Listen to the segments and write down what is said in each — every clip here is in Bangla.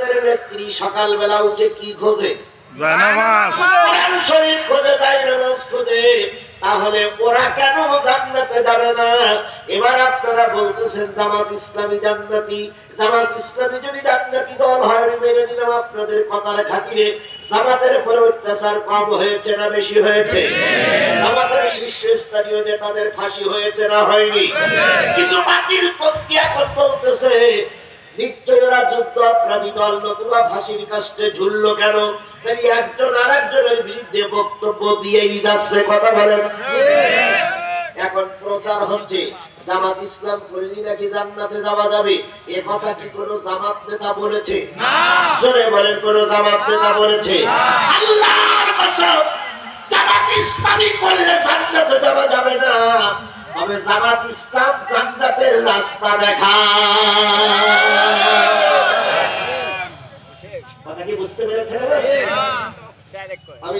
জান্নাতের নেত্রী সকালবেলা উঠে কি খোঁজে? জানামাজ। কোরআন শরীফ খোঁজে, যায় নামাজ খোঁজে। তাহলে ওরা কেন জান্নাতে যাবে না? এবার আপনারা বলতেছেন জামাত ইসলামী জান্নাতি। জামাত ইসলামী যদি জান্নাতি দল হয় আমি মেনে নিলাম আপনাদের কথার খাতিরে। জামাতের উপরে অত্যাচার কম হয়েছে না বেশি হয়েছে? জামাতের শীর্ষস্থানীয় নেতাদের ফাঁসি হয়েছে না হয়নি? কিছু বাতিল পন্থী এখন বলতেছে নিশ্চয় ওরা যুদ্ধ অপরাধী দল, নতুবা ফাঁসির কাস্টে ঝুললো কেন? তাই একজন আর একজনের বিরুদ্ধে বক্তব্য দিয়েই যাচ্ছে। কথা বলেন। এখন প্রচার হচ্ছে জামাত ইসলাম করলি নাকি জান্নাতে যাওয়া যাবে। এ কথা কি কোন জামাত নেতা বলেছে? জোরে বলেন, কোন জামাত নেতা বলেছে? আল্লাহর কসম, জামাত ইসলামী করলে জান্নাতে যাওয়া যাবে না। তবে জামাত ইসলাম জান্নাতের রাস্তা দেখায়। কথা কি বুঝতে পেরেছেন? আমি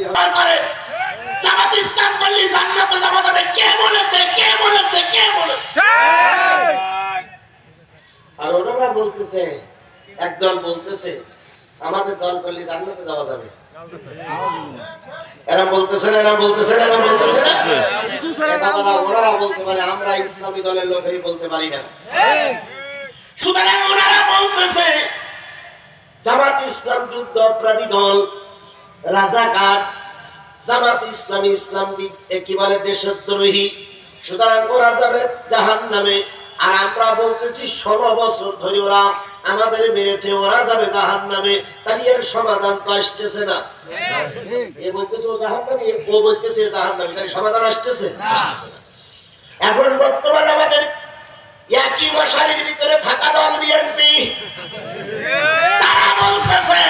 জামাত ইসলাম করলে জান্নাতে যাওয়া যাবে, কে বলেছে? কে বলেছে? কে বলেছে? আর ওনারা বলতেছে, একদল বলতেছে আমাদের দল করলে জান্নাতে যাওয়া যাবে। এরা বলতেছে না, এরা বলতেছে না, এরা বলতেছে না। ওনারা বলতে পারে, আমরা ইসলামী দলের লোকেই বলতে পারি না। সুতরাং ওনারা বলতেছে জামাত ইসলাম যুদ্ধ অপরাধী দল, রাজাকার। জামাত ইসলামী ইসলাম কি বলে? দেশদ্রোহী। সুতরাং ওরা যাবে জাহান্নামে। আর আমরা বলতেছি 16 বছর ধরে ওরা আমাদের মেরেছে, ওরা যাবে জাহান্নামে। তাহলে এর সমাধান তো আসতেছে না। এ বলতেছে ও জাহান্নামে, ও বলতেছে জাহান্নামে, তাহলে সমাধান আসতেছে না। এখন বর্তমানে আমাদের একই মশারির ভিতরে থাকা দল বিএনপি, তারা বলতেছে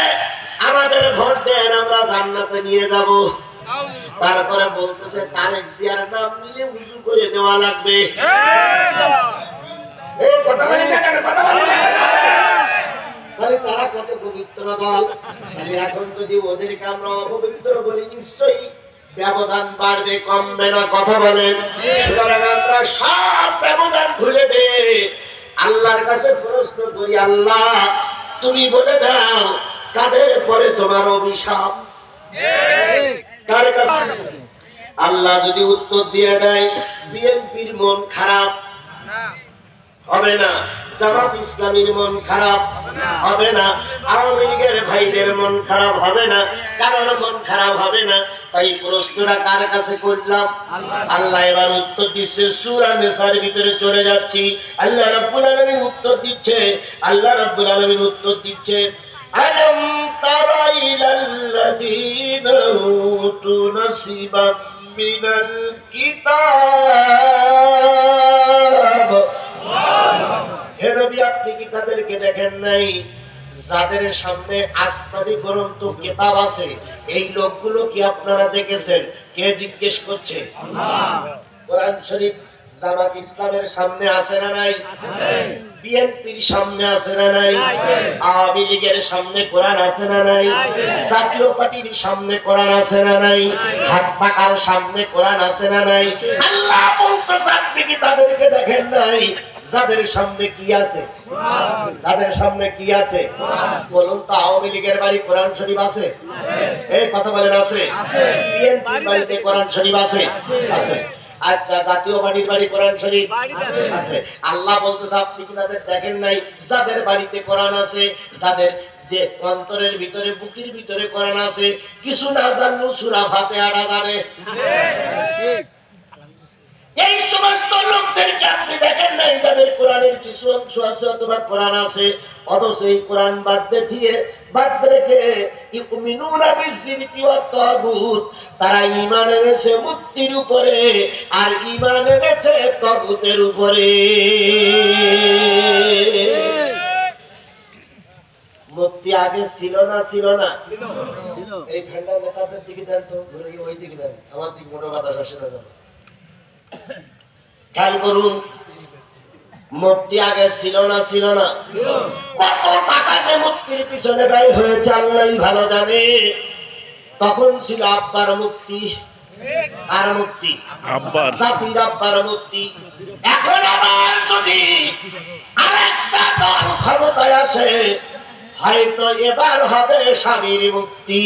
আমাদের ভোট দেন, আমরা জান্নাতে নিয়ে যাব। তারপরে বলতেছে তারেক জিয়ার নাম নিলে উজু করে নেওয়া লাগবে। তাহলে তারা কত পবিত্র দল। তাহলে এখন যদি ওদেরকে আমরা অপবিত্র বলি, নিশ্চয়ই ব্যবধান বাড়বে, কমবে না। কথা বলেন। সুতরাং আমরা সব ব্যবধান ভুলে দে, আল্লাহর কাছে প্রশ্ন করি, আল্লাহ তুমি বলে দাও কাদের পরে তোমার অভিশাপ? কার কাছে? আল্লাহ যদি উত্তর দিয়ে দেয় বিএনপির মন খারাপ হবে না, জামাত ইসলামীর মন খারাপ হবে না, আওয়ামী লীগের ভাইদের মন খারাপ হবে না, কারোর মন খারাপ হবে না। তাই প্রশ্নটা কার কাছে করলাম? আল্লাহ এবার উত্তর দিচ্ছে। সূরা নিসার ভিতরে চলে যাচ্ছি। আল্লাহ রাব্বুল আলামিন উত্তর দিচ্ছে। আল্লাহ রাব্বুল আলামিন উত্তর দিচ্ছে, আলাম তারা ইলাল্লাযীনা উতু নাসিবাম মিনাল কিতাব। হে নবী, আপনি কি তাদেরকে দেখেন নাই যাদের সামনে আসমানি গ্রন্থ কিতাব আছে? এই লোকগুলো কি আপনারা দেখেছেন? কে জিজ্ঞেস করছে? আল্লাহ। কোরআন শরীফ জামাত ইসলামের সামনে আছে না নাই? বিএনপির সামনে আছে না নাই? আওয়ামী লীগের সামনে কোরআন আছে না নাই? জাতীয় পার্টির সামনে কোরআন আছে না নাই? হাত পাকার সামনে কোরআন আছে না নাই? আল্লাহ বলতেছে আপনি কি তাদেরকে দেখেন নাই যাদের সামনে কি আছে? তাদের সামনে কি আছে? বলুন তো, আওয়ামী লীগের বাড়ি কোরআন শরীফ আছে? এই কথা বলেন, আছে? বিএনপির বাড়িতে কোরআন শরীফ আছে? আছে। আচ্ছা, জাতীয় পার্টির বাড়ি কোরআন শরীফ আছে? আল্লাহ বলতেছে আপনি কি তাদের দেখেন নাই যাদের বাড়িতে কোরআন আছে, যাদের অন্তরের ভিতরে, বুকের ভিতরে কোরআন আছে? কিছু না জানলেও সূরা ফাতিহাটা জানে। এই সমস্ত লোকদেরকে আপনি দেখেন নাই যাদের কোরআনের কিছু অংশ আছে অথবা কোরআন আছে, অথচ এই কোরআন বাদ রেখে ইউমিনুনা বিজিবতি ওয়াত তাগুত, তারা ঈমান এনেছে মূর্তির উপরে আর ঈমান এনেছে তাগুতের উপরে। মূর্তি আগে ছিল না? ছিল না? এই ফ্যান্ডা নেতাদের দিকে দেন তো, ঘুরে ওই দিকে দেন, আমার দিকে মোটা বাতাস আসে না। খেয়াল করুন, মূর্তি আগে ছিল না? ছিল না? কত টাকা যে মূর্তির পিছনে ব্যয় হয়েছে আল্লাহই ভালো জানে। তখন ছিল আব্বার মূর্তি। আর মূর্তি জাতির আব্বার মূর্তি। এখন আবার যদি আরেকটা দল ক্ষমতায় আসে, হয়তো এবার হবে স্বামীর মুক্তি।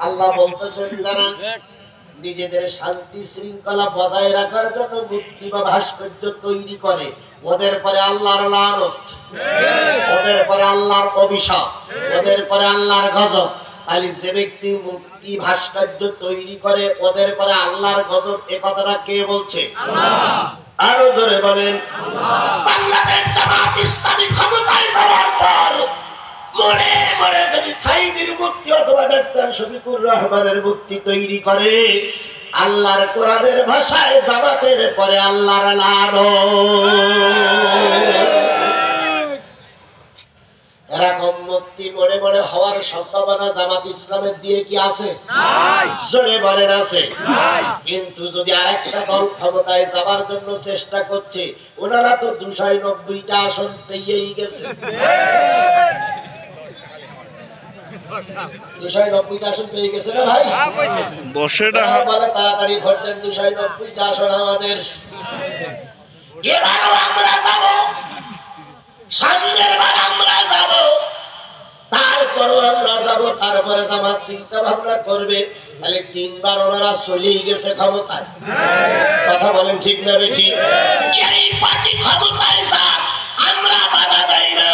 আল্লাহ বলতেছেন যারা নিজেদের শান্তি শৃঙ্খলা বজায় রাখার জন্য মূর্তি বা ভাস্কর্য তৈরি করে, ওদের পরে আল্লাহর লানত, ওদের পরে আল্লাহর অভিশাপ, ওদের পরে আল্লাহর গজব। তাহলে যে ব্যক্তি মূর্তি ভাস্কর্য তৈরি করে ওদের পরে আল্লাহর গজব, এ কথাটা কে বলছে? আরো জোরে বলেন। বাংলাদেশ জামাত ইসলামী ক্ষমতায় যাওয়ার পর মনে মনে যদি সাইদির মূর্তি অথবা ডাক্তার শফিকুর রহমানের মূর্তি তৈরি করে, আল্লাহর কোরআনের ভাষায় জামাতের পরে আল্লাহর লানত। এরকম মূর্তি মনে মনে হওয়ার সম্ভাবনা জামাত ইসলামের দিয়ে কি আছে? জোরে বলেন আছে। কিন্তু যদি আরেকটা দল ক্ষমতায় যাবার জন্য চেষ্টা করছে, ওনারা তো 290টা আসন পেয়েই গেছে। 290টা আসন পেয়ে গেছে না ভাই? বলে তাড়াতাড়ি ভোট দেন, 290টা আসন আমাদের। এবারও আমরা যাব, সামনের বার আমরা যাব, তারপরও আমরা যাব। তারপরে জামাত চিন্তা ভাবনা করবে, তাহলে 3বার ওনারা চলেই গেছে ক্ষমতায়। কথা বলেন ঠিক না বেঠিক? এই পার্টি ক্ষমতায় যাক, আমরা বাধা দেই না।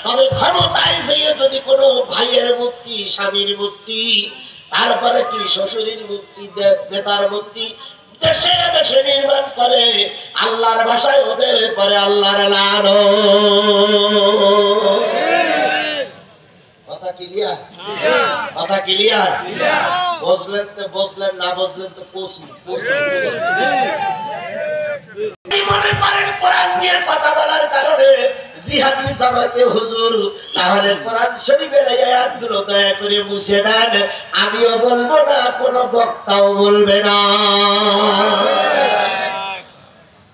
তবে ক্ষমতায় যেয়ে যদি কোনো ভাইয়ের মূর্তি, স্বামীর মূর্তি, তারপরে কি শ্বশুরের মূর্তি, নেতার মূর্তি দেশে দেশে নির্মাণ করে, আল্লাহর ভাষায় ওদের পরে আল্লাহর লানত। কথা ক্লিয়ার? কথা ক্লিয়ার? বুঝলেন তো বুঝলেন, না বুঝলেন তো মনে করেন কোরআন দিয়ে কথা বলার কারণে জিহাদি জামাতে হুজুর, তাহলে কোরআন শরীফের এই আয়াতগুলো দয়া করে মুছে দেন। আমিও বলবো না, কোনো বক্তাও বলবে না।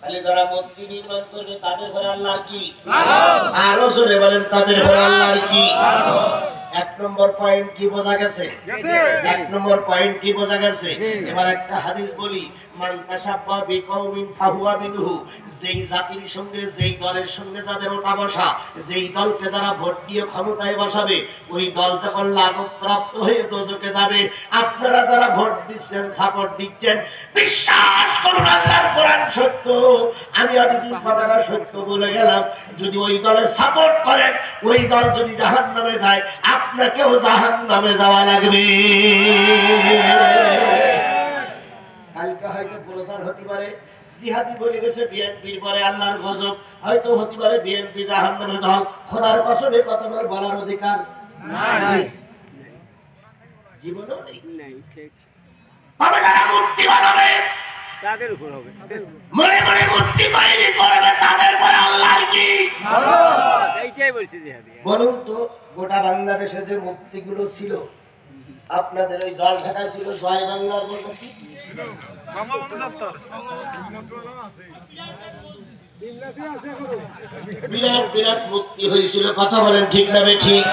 তাহলে যারা মূর্তি নির্মাণ করবে তাদের ঘরে আল্লাহর কি? আরো জোরে বলেন, তাদের ঘরে আল্লাহর কি? 1 নম্বর পয়েন্ট কি বোঝা গেছে? 1 নম্বর পয়েন্ট কি বোঝা গেছে? এবার একটা হাদিস বলি, মান তাশাব্বা বিকওমিন ফাহুয়া মিনহু। যেই জাতির সঙ্গে, যেই দলের সঙ্গে যাদের ওঠা বসা, যেই দলকে যারা ভোট দিয়ে ক্ষমতায় বসাবে, ওই দল যখন লানতপ্রাপ্ত হয়ে দোজখে যাবে। আপনারা যারা ভোট দিচ্ছেন, সাপোর্ট দিচ্ছেন, বিশ্বাস করুন আল্লাহর কোরআন সত্য। আমি আজকের কথাটা সত্য বলে গেলাম। যদি ওই দলে সাপোর্ট করেন, ওই দল যদি জাহান্নামে যায়, আপনাকেও জাহান্নামে যাওয়া লাগবে। কালকে হয়তো প্রচার হতে পারে জিহাদি বলে গেছে বিএনপির পরে আল্লাহর গজব, হয়তো হতে পারে বিএনপি জাহান্নামের দল। খোদার কসমে কথা বলার অধিকার নাই, জীবনেও নেই। তবে যারা মূর্তি বানাবে, তাদের উপর হবে, মনে মনে মূর্তি তৈরি করবে, তাদের পরে আল্লাহর কি? এইটাই বলছি জিহাদি। বলুন তো, গোটা বাংলাদেশে যে মূর্তিগুলো ছিল, আপনাদের ওই জল ঢাকা ছিল জয় বাংলার মূর্তি, বিরাট বিরাট মূর্তি হয়েছিল। কথা বলেন ঠিক না বেঠিক?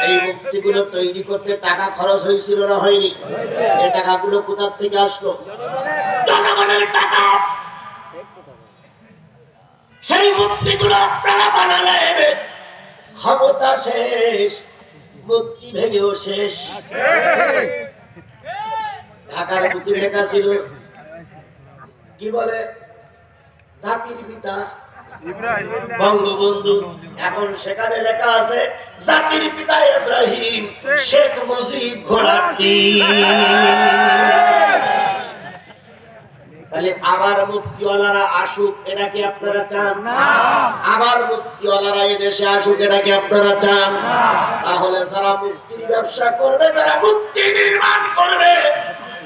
এই মূর্তিগুলো তৈরি করতে টাকা খরচ হয়েছিল না হয়নি? এই টাকাগুলো কোথা থেকে আসলো? জনগণের টাকা। সেই মূর্তিগুলো আপনারা বানালেন, ক্ষমতা শেষ, মূর্তি ভেঙেও শেষ। ঢাকার বুকে লেখা ছিল কি বলে, জাতির পিতা বঙ্গবন্ধু। এখন সেখানে লেখা আছে জাতির পিতা ইব্রাহিম, শেখ মুজিব ঘোড়াটি। তাহলে আবার মুক্তিওয়ালারা আসুক, এটা কি আপনারা চান? আবার মুক্তিওয়ালারা এদেশে আসুক, এটা কি আপনারা চান? তাহলে যারা মুক্তির ব্যবসা করবে, যারা মুক্তি নির্মাণ করবে,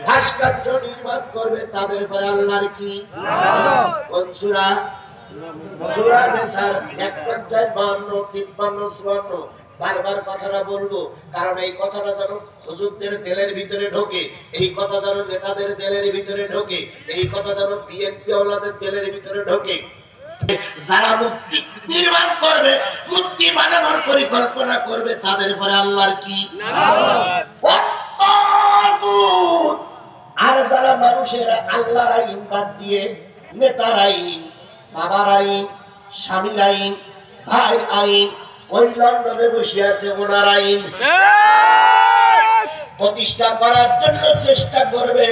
ভাস্কর্য নির্মাণ করবে, তাদের পরে আল্লাহর কি? কোন সূরা? সূরা নিসার 51, 52, 53। বারবার কথাটা বলবো, কারণ এই কথাটা যেন হুজুরদের দিলের ভিতরে ঢোকে, এই কথা যেন নেতাদের দিলের ভিতরে ঢোকে, এই কথা যেন বিএনপি ওয়ালাদের দিলের ভিতরে ঢোকে। যারা মুক্তি নির্মাণ করবে, মুক্তি বানানোর পরিকল্পনা করবে, তাদের পরে আল্লাহর কি? আর যারা মানুষের আল্লাহর আইন বাদ দিয়ে নেতার আইন, বাবার আইন, স্বামীর আইন, ভাইয়ের আইন, ওই লন্ডনে বসে আছে ওনার আইন প্রতিষ্ঠা করার জন্য চেষ্টা করবে,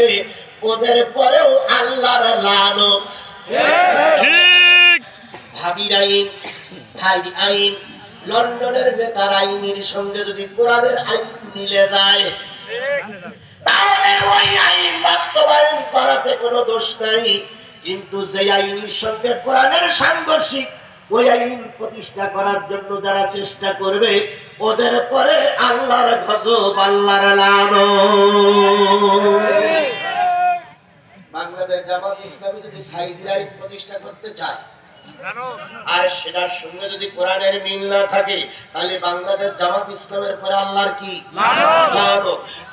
ওদের পরেও আল্লাহর লানত। ভাবির আইন, ভাইয়ের আইন, লন্ডনের নেতার আইনের সঙ্গে যদি কোরআনের আইন মিলে যায় তাহলে ওই আইন বাস্তবায়ন করাতে কোনো দোষ নাই। কিন্তু যে আইনের সঙ্গে কোরআনের সাংঘর্ষিক, ওই আইন প্রতিষ্ঠা করার জন্য যারা চেষ্টা করবে, ওদের পরে আল্লাহর গজব, আল্লাহর লানত। বাংলাদেশ জামাত ইসলামী যদি সাইদি আইন প্রতিষ্ঠা করতে চায় আর সেটার সঙ্গে যদি কোরআনের মিল না থাকে, তাহলে বাংলাদেশ জামাত ইসলামের পরে আল্লাহর কি লানত।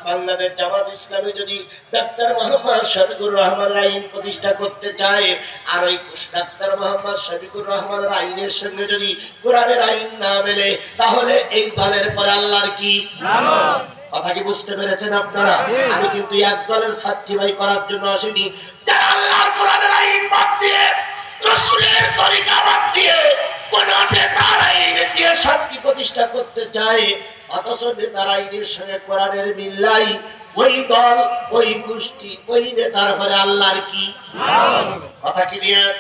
বাংলাদেশ জামাত ইসলামী যদি ডাক্তার মোহাম্মদ শফিকুর রহমানের আইন প্রতিষ্ঠা করতে চায় আর ওই ডাক্তার মোহাম্মদ শফিকুর রহমানের আইনের সঙ্গে যদি কোরআনের আইন না মেলে, তাহলে এই দলের পরে আল্লাহর কি লানত। কথা কি বুঝতে পেরেছেন আপনারা? আমি কিন্তু এক দলের সার্টিফাই করার জন্য আসিনি। যারা আল্লাহর কোরআনের আইন বাদ দিয়ে, রাসূলের তরিকা বাদ দিয়ে, কোন নেতার আইন দিয়ে শান্তি প্রতিষ্ঠা করতে চায়, অথচ নেতার আইনের সঙ্গে কোরআনের মিল নাই, ওই দল, ওই গোষ্ঠী, ওই নেতার পরে আল্লাহর কি? কথা ক্লিয়ার?